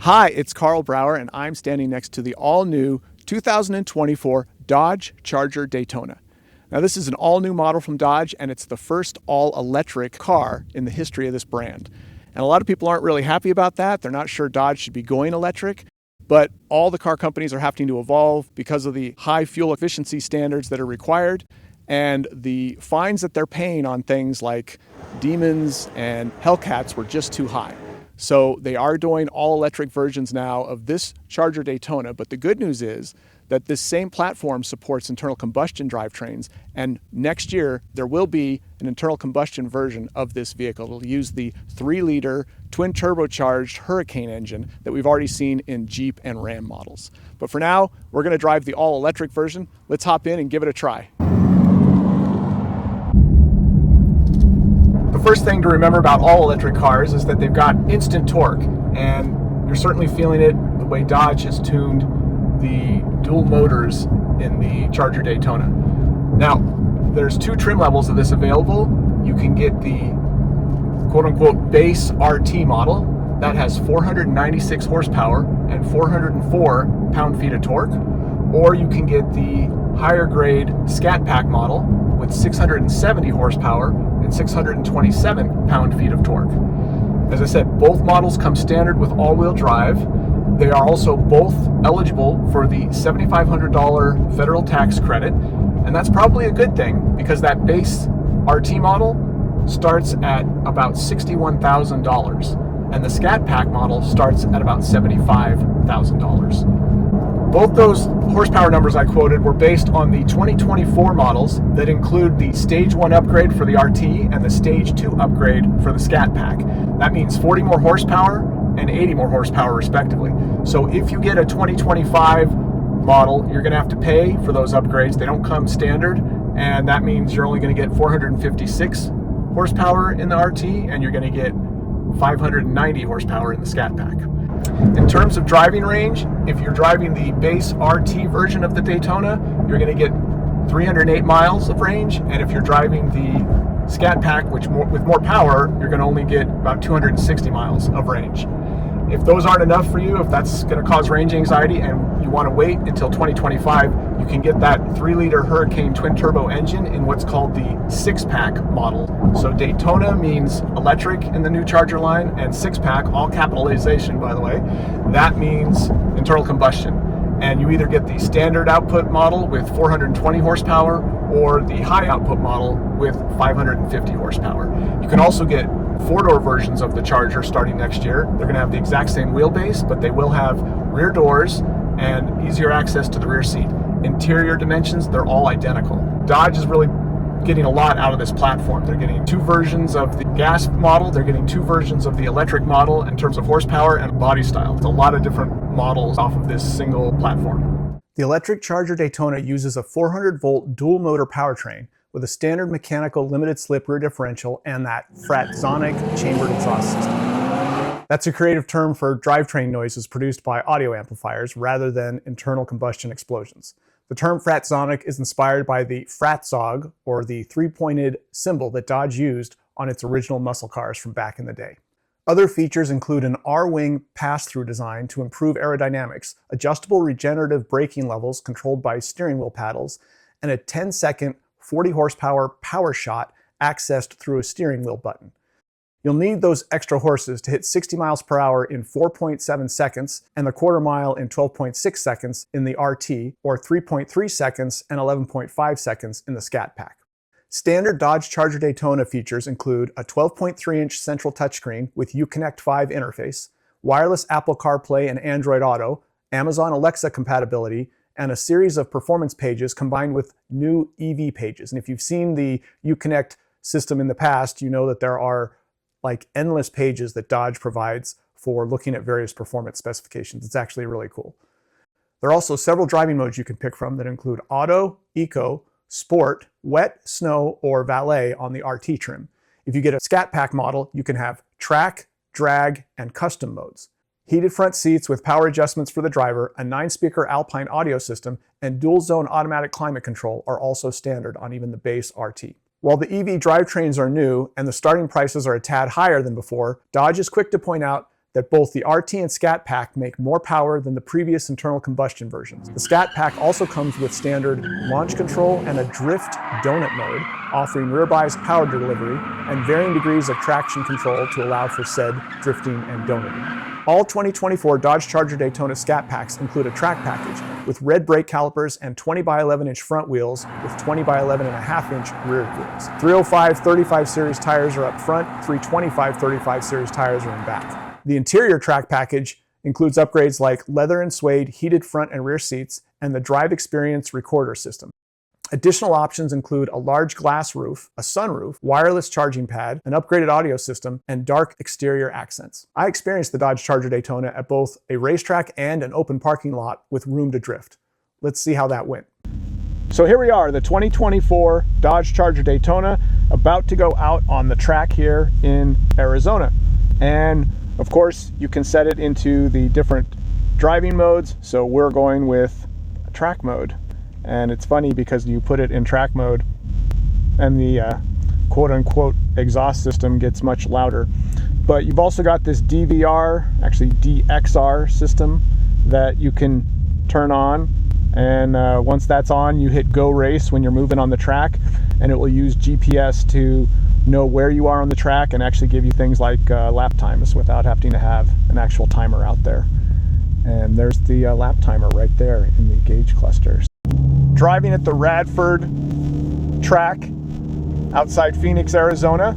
Hi, it's Carl Brower, and I'm standing next to the all-new 2024 Dodge Charger Daytona. Now, this is an all-new model from Dodge, and it's the first all-electric car in the history of this brand. And a lot of people aren't really happy about that. They're not sure Dodge should be going electric, but all the car companies are having to evolve because of the high fuel efficiency standards that are required, and the fines that they're paying on things like Demons and Hellcats were just too high. So they are doing all-electric versions now of this Charger Daytona, but the good news is that this same platform supports internal combustion drivetrains, and next year there will be an internal combustion version of this vehicle. It'll use the 3-liter twin turbocharged Hurricane engine that we've already seen in Jeep and Ram models. But for now, we're going to drive the all-electric version. Let's hop in and give it a try. The first thing to remember about all-electric cars is that they've got instant torque, and you're certainly feeling it the way Dodge has tuned the dual motors in the Charger Daytona. Now, there's 2 trim levels of this available. You can get the quote-unquote base RT model that has 496 horsepower and 404 pound-feet of torque, or you can get the higher grade Scat Pack model with 670 horsepower and 627 pound-feet of torque. As I said, both models come standard with all-wheel drive. They are also both eligible for the $7,500 federal tax credit, and that's probably a good thing because that base RT model starts at about $61,000, and the Scat Pack model starts at about $75,000. Both those horsepower numbers I quoted were based on the 2024 models that include the Stage 1 upgrade for the RT and the Stage 2 upgrade for the Scat Pack. That means 40 more horsepower and 80 more horsepower respectively. So if you get a 2025 model, you're going to have to pay for those upgrades. They don't come standard, and that means you're only going to get 456 horsepower in the RT, and you're going to get 590 horsepower in the Scat Pack. In terms of driving range, if you're driving the base RT version of the Daytona, you're going to get 308 miles of range, and if you're driving the Scat Pack, with more power, you're going to only get about 260 miles of range. If those aren't enough for you, if that's going to cause range anxiety and you want to wait until 2025, you can get that 3-liter Hurricane twin turbo engine in what's called the 6-pack model. So Daytona means electric in the new Charger line, and 6-pack, all capitalization by the way, that means internal combustion. And you either get the standard output model with 420 horsepower or the high output model with 550 horsepower. You can also get 4-door versions of the Charger starting next year. They're going to have the exact same wheelbase, but they will have rear doors and easier access to the rear seat. Interior dimensions, they're all identical. Dodge is really getting a lot out of this platform. They're getting 2 versions of the gas model, they're getting 2 versions of the electric model in terms of horsepower and body style. It's a lot of different models off of this single platform. The electric Charger Daytona uses a 400-volt dual-motor powertrain with a standard mechanical limited-slip rear differential and that Fratzonic chambered exhaust system. That's a creative term for drivetrain noises produced by audio amplifiers rather than internal combustion explosions. The term Fratzonic is inspired by the Fratzog, or the 3-pointed symbol that Dodge used on its original muscle cars from back in the day. Other features include an R-wing pass-through design to improve aerodynamics, adjustable regenerative braking levels controlled by steering wheel paddles, and a 10-second 40-horsepower power shot accessed through a steering wheel button. You'll need those extra horses to hit 60 miles per hour in 4.7 seconds and the quarter mile in 12.6 seconds in the RT, or 3.3 seconds and 11.5 seconds in the Scat Pack. Standard Dodge Charger Daytona features include a 12.3-inch central touchscreen with Uconnect 5 interface, wireless Apple CarPlay and Android Auto, Amazon Alexa compatibility, and a series of performance pages combined with new EV pages. And if you've seen the Uconnect system in the past, you know that there are like endless pages that Dodge provides for looking at various performance specifications. It's actually really cool. There are also several driving modes you can pick from that include Auto, Eco, Sport, Wet, Snow, or Valet on the RT trim. If you get a Scat Pack model, you can have Track, Drag, and Custom modes. Heated front seats with power adjustments for the driver, a 9-speaker Alpine audio system, and dual-zone automatic climate control are also standard on even the base RT. While the EV drivetrains are new and the starting prices are a tad higher than before, Dodge is quick to point out that both the RT and Scat Pack make more power than the previous internal combustion versions. The Scat Pack also comes with standard launch control and a drift donut mode, offering rear bias power delivery and varying degrees of traction control to allow for said drifting and donuting. All 2024 Dodge Charger Daytona Scat Packs include a track package with red brake calipers and 20 by 11 inch front wheels with 20 by 11.5 inch rear wheels. 305/35 series tires are up front, 325/35 series tires are in back. The interior track package includes upgrades like leather and suede heated front and rear seats and the Drive Experience recorder system. Additional options include a large glass roof, a sunroof, wireless charging pad, an upgraded audio system, and dark exterior accents. I experienced the Dodge Charger Daytona at both a racetrack and an open parking lot with room to drift. Let's see how that went. So here we are, the 2024 Dodge Charger Daytona, about to go out on the track here in Arizona. And of course, you can set it into the different driving modes. So we're going with a track mode. And it's funny because you put it in track mode and the quote-unquote exhaust system gets much louder. But you've also got this DVR, actually DXR system that you can turn on. And once that's on, you hit Go Race when you're moving on the track, and it will use GPS to know where you are on the track and actually give you things like lap times without having to have an actual timer out there. And there's the lap timer right there in the gauge clusters. Driving at the Radford track outside Phoenix, Arizona,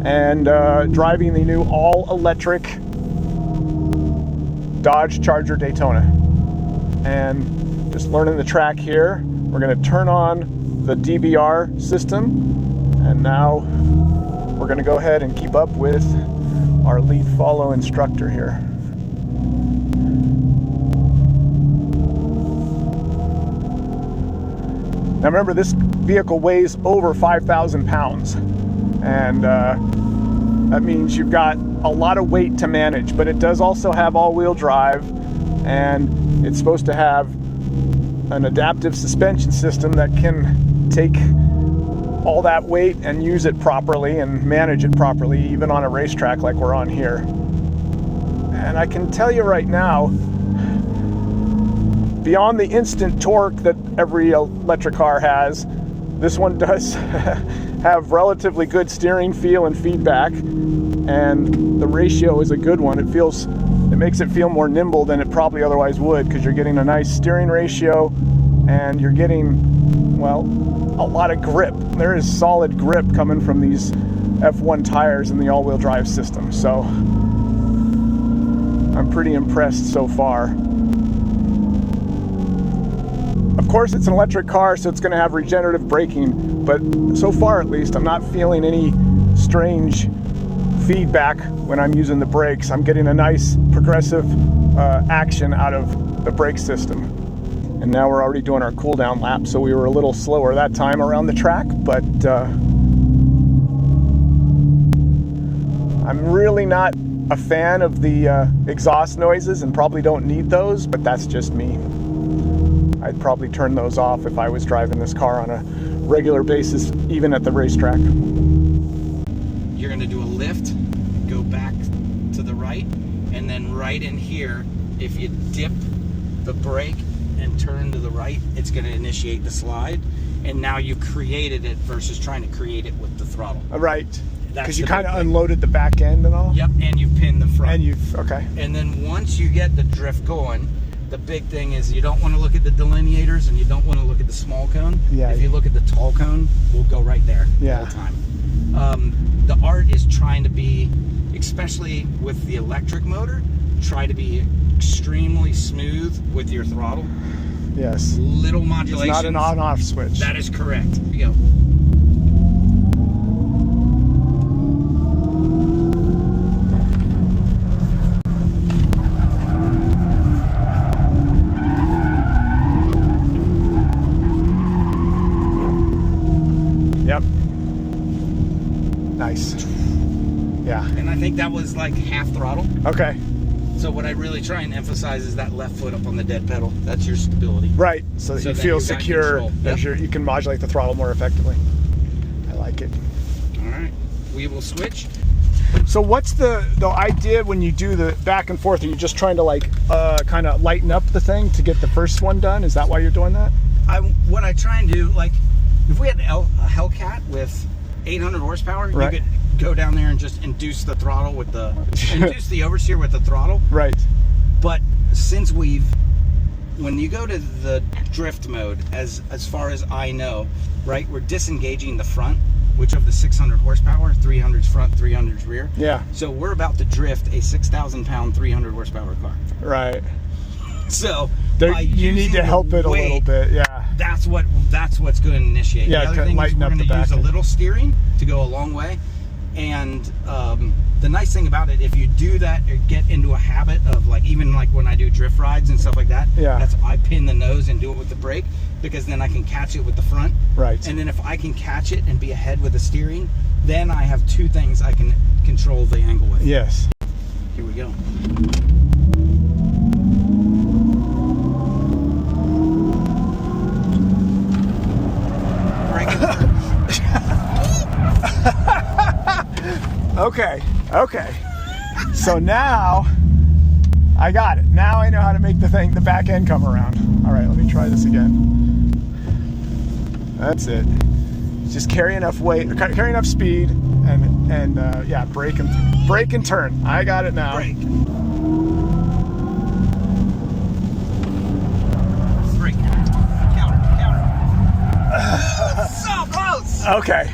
and driving the new all-electric Dodge Charger Daytona. And just learning the track here. We're going to turn on the DVR system, and now we're going to go ahead and keep up with our lead follow instructor here. Now remember, this vehicle weighs over 5,000 pounds, and that means you've got a lot of weight to manage, but it does also have all-wheel drive, and it's supposed to have an adaptive suspension system that can take all that weight and use it properly and manage it properly, even on a racetrack like we're on here. And I can tell you right now, beyond the instant torque that every electric car has, this one does have relatively good steering feel and feedback, and the ratio is a good one. It makes it feel more nimble than it probably otherwise would, because you're getting a nice steering ratio and you're getting, well, a lot of grip. There is solid grip coming from these F1 tires in the all-wheel drive system, so I'm pretty impressed so far. Of course, it's an electric car, so it's going to have regenerative braking, but so far at least, I'm not feeling any strange feedback when I'm using the brakes. I'm getting a nice progressive action out of the brake system. And now we're already doing our cool down lap, so we were a little slower that time around the track, but I'm really not a fan of the exhaust noises and probably don't need those, but that's just me. I'd probably turn those off if I was driving this car on a regular basis, even at the racetrack. You're going to do a lift, go back to the right, and then right in here, if you dip the brake and turn to the right, it's going to initiate the slide. And now you created it versus trying to create it with the throttle. Right. Because you kind of unloaded the back end and all? Yep, and you pinned the front. Okay. And then once you get the drift going, the big thing is you don't want to look at the delineators and you don't want to look at the small cone. Yeah. If you look at the tall cone, we'll go right there the whole time. The art is trying to be, especially with the electric motor, try to be extremely smooth with your throttle. Yes. Little modulation. It's not an on-off switch. That is correct. Here you go. Yep. Nice. Yeah. And I think that was like half throttle. Okay. So what I really try and emphasize is that left foot up on the dead pedal. That's your stability. Right. So that you feel secure as you can modulate the throttle more effectively. I like it. All right. We will switch. So what's the idea when you do the back and forth? Are you just trying to like kind of lighten up the thing to get the first one done? Is that why you're doing that? What I try and do, like if we had a Hellcat with 800 horsepower, right, you could go down there and just induce the throttle with the induce the oversteer with the throttle. Right. But since when you go to the drift mode, as far as I know, right, we're disengaging the front, which of the 600 horsepower, 300's front, 300's rear. Yeah. So we're about to drift a 6,000 pound, 300 horsepower car. Right. So you need to help it a little bit. Yeah. That's what's going to initiate. Yeah, the other thing is we're going to use a little steering to go a long way. And the nice thing about it, if you do that or get into a habit of like, even like when I do drift rides and stuff like that, yeah, I pin the nose and do it with the brake, because then I can catch it with the front. Right. And then if I can catch it and be ahead with the steering, then I have two things I can control the angle with. Yes. Here we go. Okay. So now I got it. Now I know how to make the back end come around. All right, let me try this again. That's it. Just carry enough weight, carry enough speed, and yeah, brake and turn. I got it now. Brake. Counter. So close. Okay.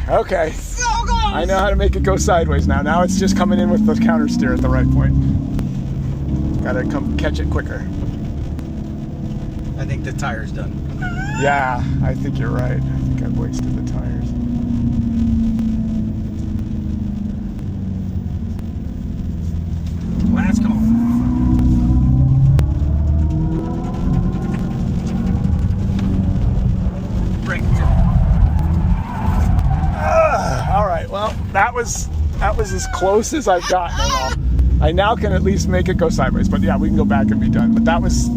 So close. I know how to make it go sideways now. Now it's just coming in with the counter steer at the right point. Gotta come catch it quicker. I think the tire's done. Yeah, I think you're right. I think I've wasted the tires. Last call. Brake. All right, well, that was as close as I've gotten at all. I now can at least make it go sideways, but yeah, we can go back and be done. But that was,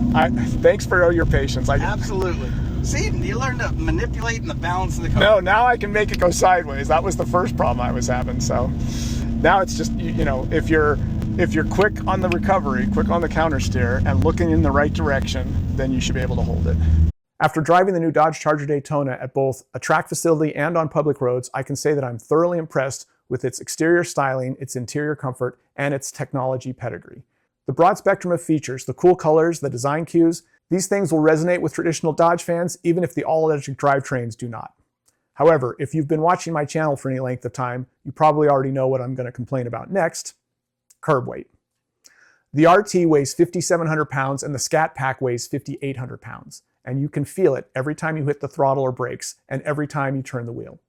thanks for your patience. Absolutely. See, you learned to manipulate and the balance of the car. No, now I can make it go sideways. That was the first problem I was having. So now it's just, you know, if you're quick on the recovery, quick on the counter steer, and looking in the right direction, then you should be able to hold it. After driving the new Dodge Charger Daytona at both a track facility and on public roads, I can say that I'm thoroughly impressed with its exterior styling, its interior comfort, and its technology pedigree. The broad spectrum of features, the cool colors, the design cues, these things will resonate with traditional Dodge fans, even if the all-electric drivetrains do not. However, if you've been watching my channel for any length of time, you probably already know what I'm going to complain about next: curb weight. The RT weighs 5,700 pounds and the Scat Pack weighs 5,800 pounds, and you can feel it every time you hit the throttle or brakes and every time you turn the wheel.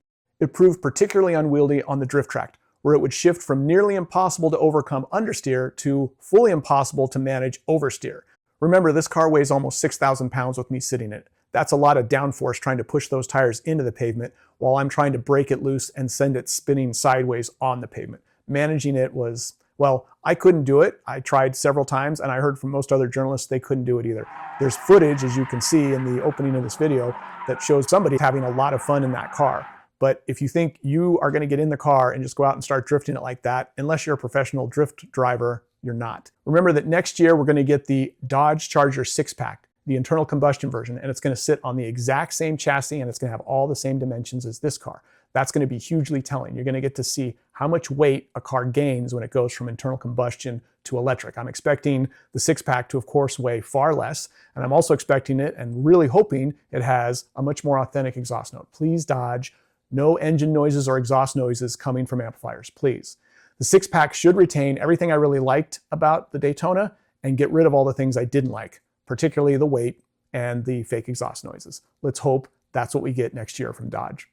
It proved particularly unwieldy on the drift track, where it would shift from nearly impossible to overcome understeer to fully impossible to manage oversteer. Remember, this car weighs almost 6,000 pounds with me sitting in it. That's a lot of downforce trying to push those tires into the pavement while I'm trying to break it loose and send it spinning sideways on the pavement. Managing it was, well, I couldn't do it. I tried several times, and I heard from most other journalists they couldn't do it either. There's footage, as you can see in the opening of this video, that shows somebody having a lot of fun in that car. But if you think you are going to get in the car and just go out and start drifting it like that, unless you're a professional drift driver, you're not. Remember that next year we're going to get the Dodge Charger 6-pack, the internal combustion version, and it's going to sit on the exact same chassis and it's going to have all the same dimensions as this car. That's going to be hugely telling. You're going to get to see how much weight a car gains when it goes from internal combustion to electric. I'm expecting the 6-pack to, of course, weigh far less, and I'm also expecting it and really hoping it has a much more authentic exhaust note. Please, Dodge, no engine noises or exhaust noises coming from amplifiers, please. The 6-pack should retain everything I really liked about the Daytona and get rid of all the things I didn't like, particularly the weight and the fake exhaust noises. Let's hope that's what we get next year from Dodge.